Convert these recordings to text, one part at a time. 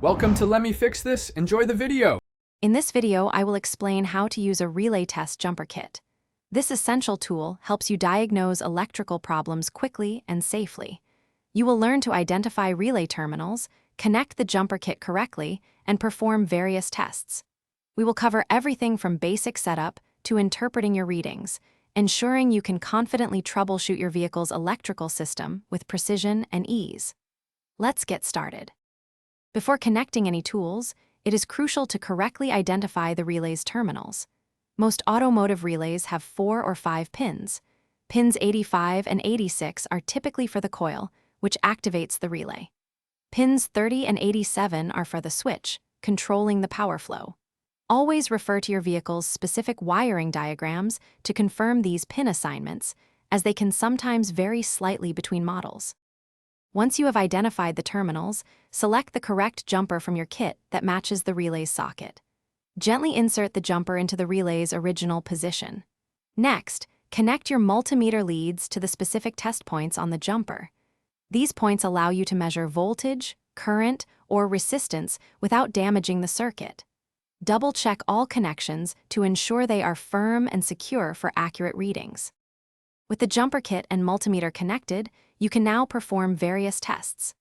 Welcome to Let Me Fix This. Enjoy the video. In this video, I will explain how to use a relay test jumper kit. This essential tool helps you diagnose electrical problems quickly and safely. You will learn to identify relay terminals, connect the jumper kit correctly, and perform various tests. We will cover everything from basic setup to interpreting your readings, ensuring you can confidently troubleshoot your vehicle's electrical system with precision and ease. Let's get started. Before connecting any tools, it is crucial to correctly identify the relay's terminals. Most automotive relays have 4 or 5 pins. Pins 85 and 86 are typically for the coil, which activates the relay. Pins 30 and 87 are for the switch, controlling the power flow. Always refer to your vehicle's specific wiring diagrams to confirm these pin assignments, as they can sometimes vary slightly between models. Once you have identified the terminals, select the correct jumper from your kit that matches the relay's socket. Gently insert the jumper into the relay's original position. Next, connect your multimeter leads to the specific test points on the jumper. These points allow you to measure voltage, current, or resistance without damaging the circuit. Double-check all connections to ensure they are firm and secure for accurate readings. With the jumper kit and multimeter connected, you can now perform various tests.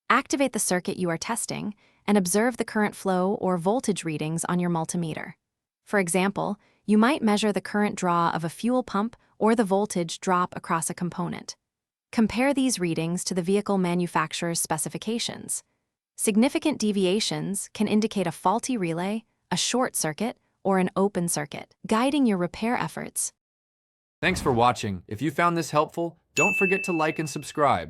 Activate the circuit you are testing and observe the current flow or voltage readings on your multimeter. For example, you might measure the current draw of a fuel pump or the voltage drop across a component. Compare these readings to the vehicle manufacturer's specifications. Significant deviations can indicate a faulty relay, a short circuit, or an open circuit, guiding your repair efforts. Thanks for watching. If you found this helpful, don't forget to like and subscribe.